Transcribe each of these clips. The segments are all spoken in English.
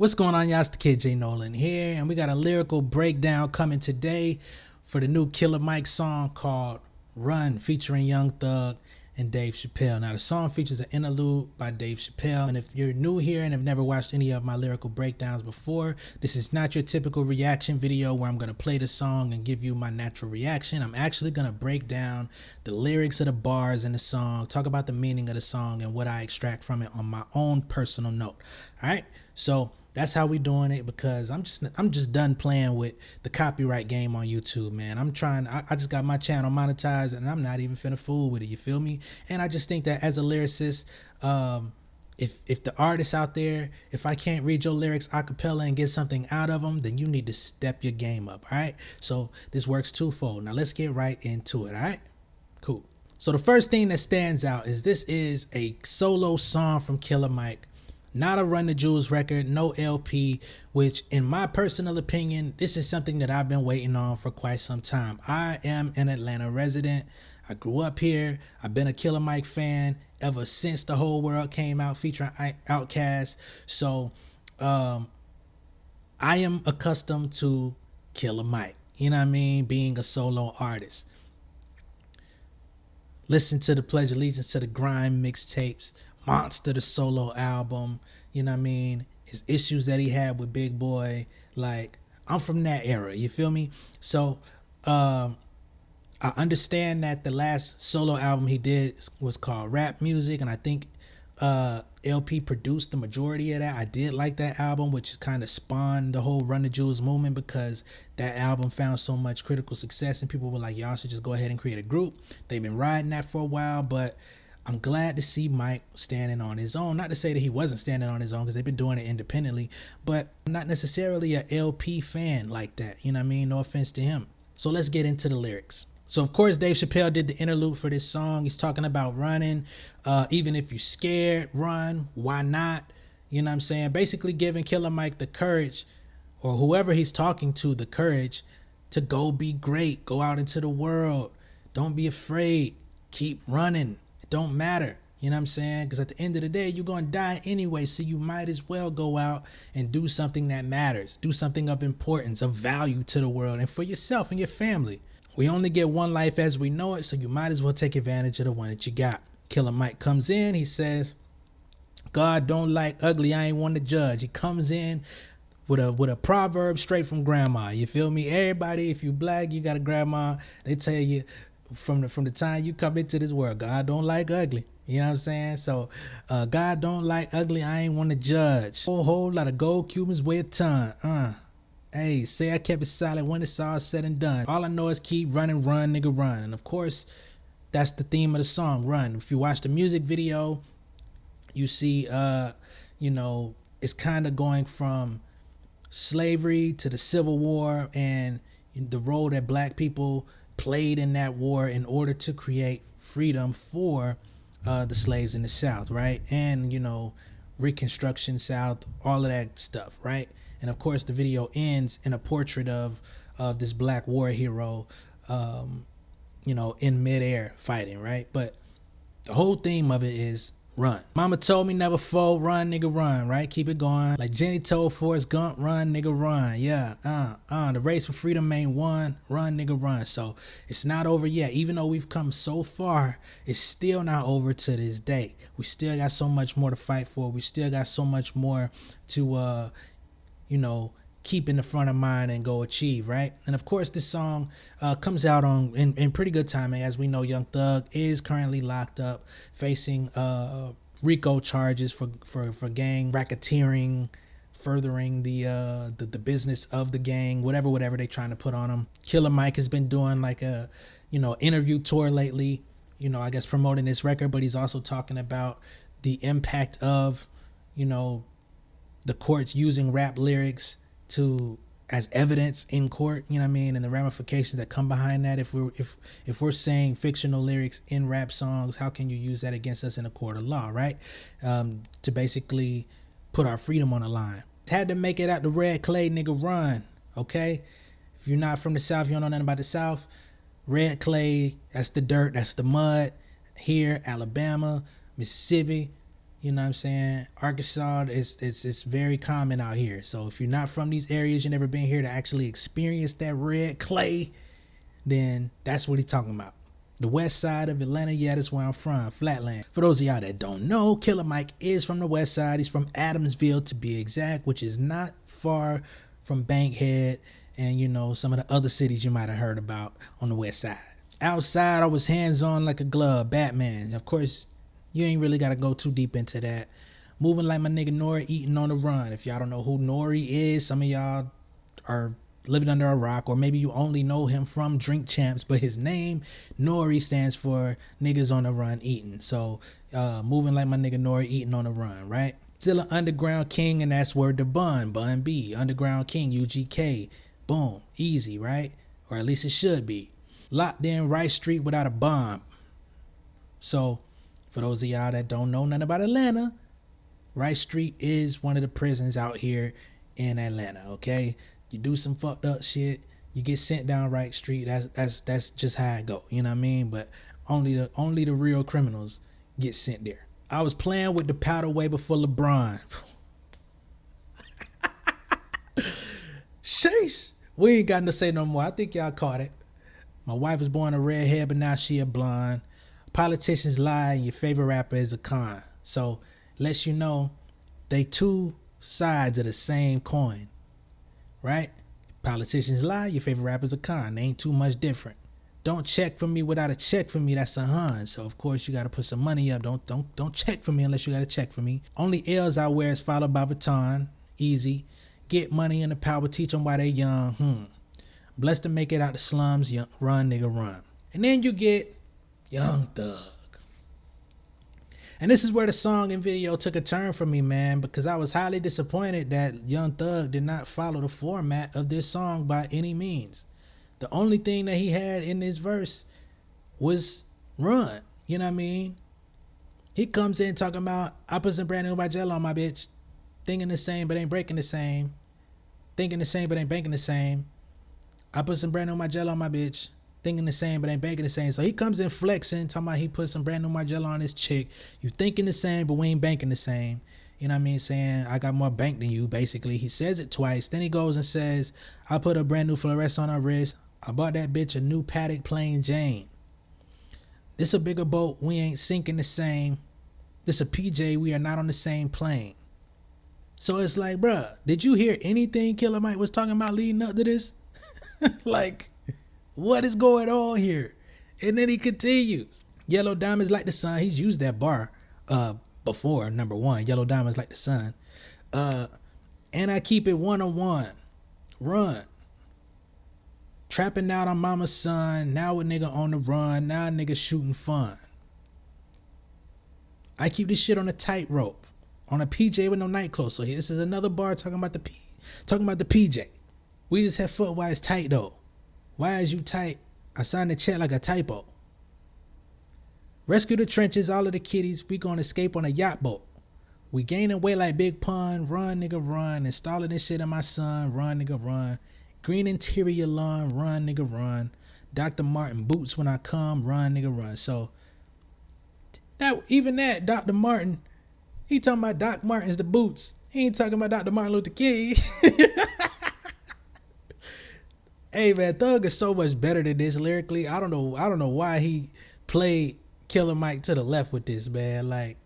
What's going on, y'all? It's the kid J Nolan here, and we got a lyrical breakdown coming today for the new Killer Mike song called Run, featuring Young Thug and Dave Chappelle. Now, the song features an interlude by Dave Chappelle, and if you're new here and have never watched any of my lyrical breakdowns before, this is not your typical reaction video where I'm going to play the song and give you my natural reaction. I'm actually going to break down the lyrics of the bars in the song, talk about the meaning of the song, and what I extract from it on my own personal note. All right, so that's how we doing it, because I'm just done playing with the copyright game on YouTube, man. I just got my channel monetized, and I'm not even finna fool with it, you feel me? And I just think that as a lyricist, if the artists out there, if I can't read your lyrics a cappella and get something out of them, then you need to step your game up, all right? So this works twofold. Now let's get right into it, all right? Cool. So the first thing that stands out is this is a solo song from Killer Mike. Not a Run the Jewels record, no LP, which in my personal opinion, this is something that I've been waiting on for quite some time. I am an Atlanta resident. I grew up here. I've been a Killer Mike fan ever since The Whole World came out featuring Outkast. So I am accustomed to Killer Mike, you know what I mean, being a solo artist. Listen to the Pledge Allegiance to the Grime mixtapes, Monster, the solo album, you know what I mean, his issues that he had with Big Boy. Like, I'm from that era, you feel me? So I understand that the last solo album he did was called Rap Music, and I think LP produced the majority of that. I did like that album, which kind of spawned the whole Run the Jewels movement, because that album found so much critical success and people were like, y'all should just go ahead and create a group. They've been riding that for a while, but I'm glad to see Mike standing on his own. Not to say that he wasn't standing on his own, because they've been doing it independently, but I'm not necessarily a LP fan like that, you know what I mean? No offense to him. So let's get into the lyrics. So of course Dave Chappelle did the interlude for this song. He's talking about running. Even if you're scared, run. Why not? You know what I'm saying? Basically giving Killer Mike the courage, or whoever he's talking to, the courage to go be great. Go out into the world. Don't be afraid. Keep running. Don't matter, you know what I'm saying? Because at the end of the day, you're going to die anyway, so you might as well go out and do something that matters, do something of importance, of value to the world and for yourself and your family. We only get one life as we know it, so you might as well take advantage of the one that you got. Killer Mike comes in, he says, God don't like ugly, I ain't one to judge. He comes in with a proverb straight from grandma, you feel me? Everybody, if you black, you got a grandma, they tell you, from the time you come into this world, God don't like ugly. You know what I'm saying? So God don't like ugly, I ain't want to judge. Whole lot of gold Cubans weigh a ton. Hey, say I kept it silent when it's all said and done. All I know is keep running, run, nigga, run. And of course, that's the theme of the song, Run. If you watch the music video, you see it's kind of going from slavery to the Civil War and the role that black people played in that war in order to create freedom for the slaves in the South, right? And, Reconstruction South, all of that stuff, right? And of course, the video ends in a portrait of this black war hero, in midair fighting, right? But the whole theme of it is run. Mama told me never fold, run, nigga, run, right? Keep it going. Like Jenny told Forrest Gump, run, nigga, run. Yeah, the race for freedom ain't won, run, nigga, run. So it's not over yet. Even though we've come so far, it's still not over to this day. We still got so much more to fight for. We still got so much more to, keep in the front of mind and go achieve, right? And of course, this song comes out in pretty good timing. As we know, Young Thug is currently locked up, facing RICO charges for gang racketeering, furthering the business of the gang, whatever they trying to put on him. Killer Mike has been doing like a interview tour lately, I guess promoting this record, but he's also talking about the impact of the courts using rap lyrics as evidence in court, you know what I mean, and the ramifications that come behind that. If we're saying fictional lyrics in rap songs, how can you use that against us in a court of law, right? To basically put our freedom on the line. Had to make it out the red clay, nigga, run, okay? If you're not from the South, you don't know nothing about the South. Red clay, that's the dirt, that's the mud. Here, Alabama, Mississippi, You know what I'm saying? Arkansas it's very common out here. So if you're not from these areas, you never been here to actually experience that red clay, then that's what he's talking about. The west side of Atlanta, yeah, that's where I'm from, Flatland. For those of y'all that don't know, Killer Mike is from the west side. He's from Adamsville to be exact, which is not far from Bankhead and, you know, some of the other cities you might have heard about on the west side. Outside, I was hands-on like a glove, Batman. Of course, you ain't really got to go too deep into that. Moving like my nigga Nori, eating on the run. If y'all don't know who Nori is, some of y'all are living under a rock, or maybe you only know him from Drink Champs, but his name, Nori, stands for niggas on the run eating. So, moving like my nigga Nori, eating on the run, right? Still an underground king, and that's word to Bun B. Underground king, UGK. Boom. Easy, right? Or at least it should be. Locked in Rice Street without a bomb. So, for those of y'all that don't know nothing about Atlanta, Rice Street is one of the prisons out here in Atlanta, okay? You do some fucked up shit, you get sent down Rice Street. That's just how it go, you know what I mean? But only the real criminals get sent there. I was playing with the powder way before LeBron. Sheesh. We ain't got to say no more. I think y'all caught it. My wife was born a redhead, but now she a blonde. Politicians lie and your favorite rapper is a con. So, lets you know they two sides of the same coin. Right? Politicians lie, your favorite rapper's a con. They ain't too much different. Don't check for me without a check for me, that's a hun. So of course you gotta put some money up. Don't check for me unless you gotta check for me. Only L's I wear is followed by Vuitton. Easy. Get money and the power, teach them why they young. Blessed to make it out the slums, young, run nigga run. And then you get Young Thug. And this is where the song and video took a turn for me, man, because I was highly disappointed that Young Thug did not follow the format of this song by any means. The only thing that he had in this verse was run. You know what I mean? He comes in talking about, I put some brand new Margiela on my bitch. Thinking the same, but ain't breaking the same. Thinking the same, but ain't banking the same. I put some brand new Margiela on my bitch. Thinking the same, but ain't banking the same. So he comes in flexing, talking about he put some brand new Margiela on his chick. You thinking the same, but we ain't banking the same. You know what I mean? Saying, I got more bank than you, basically. He says it twice. Then he goes and says, I put a brand new fluorescent on her wrist. I bought that bitch a new Paddock plain Jane. This a bigger boat. We ain't sinking the same. This a PJ. We are not on the same plane. So it's like, bruh, did you hear anything Killer Mike was talking about leading up to this? Like, what is going on here? And then he continues. Yellow diamonds like the sun. He's used that bar before, number one. Yellow diamonds like the sun. And I keep it one-on-one. Run. Trapping out on mama's son. Now a nigga on the run. Now a nigga shooting fun. I keep this shit on a tightrope. On a PJ with no night clothes. So this is another bar talking about the PJ. We just have foot. Why it's tight though? Why is you tight? I signed the check like a typo. Rescue the trenches, all of the kiddies. We gonna escape on a yacht boat. We gaining weight like Big Pun. Run, nigga, run. Installing this shit in my son. Run, nigga, run. Green interior lawn. Run, nigga, run. Dr. Martin boots when I come. Run, nigga, run. So, that Dr. Martin, he talking about Doc Martens the boots. He ain't talking about Dr. Martin Luther King. Hey man, Thug is so much better than this lyrically. I don't know why he played Killer Mike to the left with this, man. Like,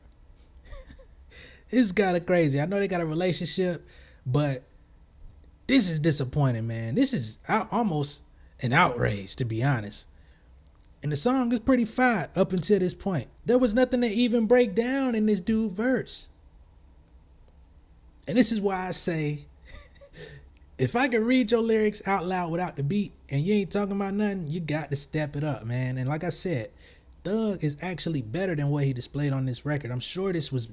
it's kind of crazy. I know they got a relationship, but this is disappointing, man. This is almost an outrage, to be honest. And the song is pretty fire up until this point. There was nothing to even break down in this dude verse. And this is why I say, if I can read your lyrics out loud without the beat and you ain't talking about nothing, you got to step it up, man. And like I said, Thug is actually better than what he displayed on this record. I'm sure this was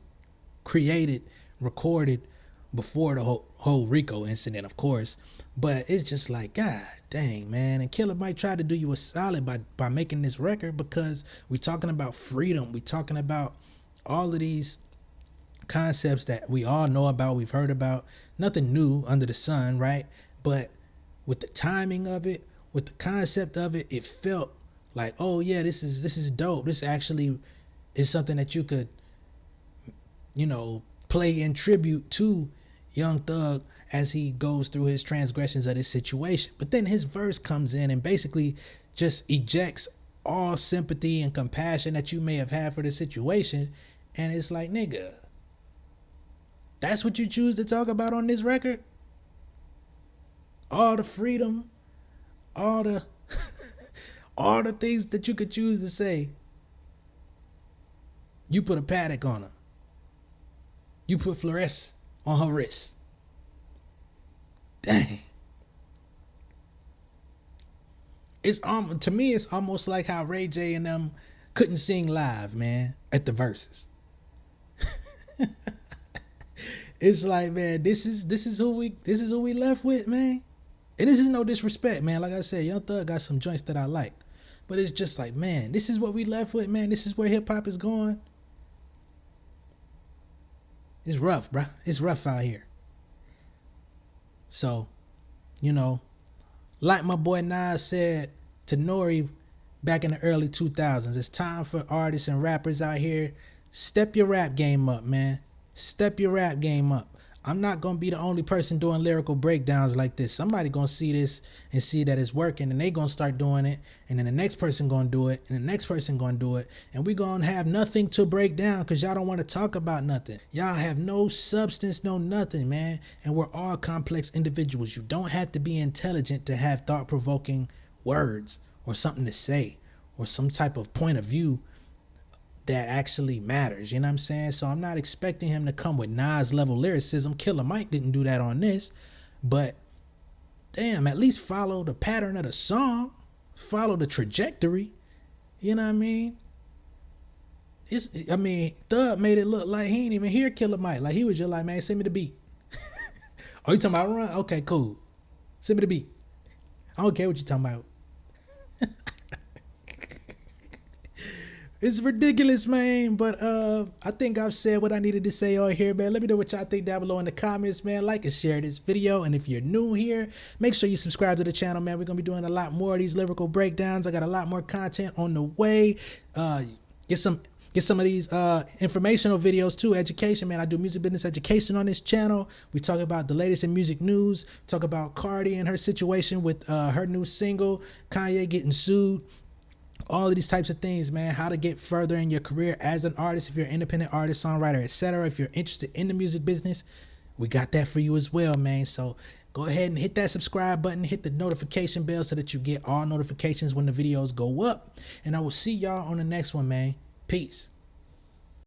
created, recorded before the whole Rico incident, of course. But it's just like, God dang, man. And Killer Mike tried to do you a solid by making this record, because we talking about freedom. We talking about all of these concepts that we all know about, we've heard about. Nothing new under the sun, right? But with the timing of it, with the concept of it, it felt like, oh yeah, this is dope. This actually is something that you could play in tribute to Young Thug as he goes through his transgressions of this situation. But then his verse comes in and basically just ejects all sympathy and compassion that you may have had for the situation. And it's like, nigga, that's what you choose to talk about on this record? All the freedom, all the all the things that you could choose to say. You put a paddock on her. You put fluorescence on her wrist. Dang. It's to me, it's almost like how Ray J and them couldn't sing live, man, at the verses. It's like, man, this is who we left with, man. And this is no disrespect, man. Like I said, Young Thug got some joints that I like, but it's just like, man, this is what we left with, man. This is where hip hop is going. It's rough, bro. It's rough out here. So, like my boy Nas said to Nori back in the early 2000s, it's time for artists and rappers out here, step your rap game up, man. Step your rap game up. I'm not going to be the only person doing lyrical breakdowns like this. Somebody going to see this and see that it's working, and they going to start doing it, and then the next person going to do it, and the next person going to do it, and we going to have nothing to break down because y'all don't want to talk about nothing. Y'all have no substance, no nothing, man, and we're all complex individuals. You don't have to be intelligent to have thought-provoking words or something to say or some type of point of view that actually matters, you know what I'm saying? So I'm not expecting him to come with Nas level lyricism. Killer Mike didn't do that on this, but damn, at least follow the pattern of the song, follow the trajectory, you know what I mean? Thug made it look like he ain't even hear Killer Mike. Like he was just like, man, send me the beat. Oh, you talking about run? Okay, cool. Send me the beat. I don't care what you talking about. It's ridiculous, man, but I think I've said what I needed to say on here, man. Let me know what y'all think down below in the comments, man. Like and share this video, and if you're new here, make sure you subscribe to the channel, man. We're going to be doing a lot more of these lyrical breakdowns. I got a lot more content on the way. Get some of these informational videos too, education, man. I do music business education on this channel. We talk about the latest in music news, talk about Cardi and her situation with her new single, Kanye getting sued. All of these types of things, man. How to get further in your career as an artist, if you're an independent artist, songwriter, etc. If you're interested in the music business, we got that for you as well, man. So go ahead and hit that subscribe button, hit the notification bell so that you get all notifications when the videos go up. And I will see y'all on the next one, man. Peace.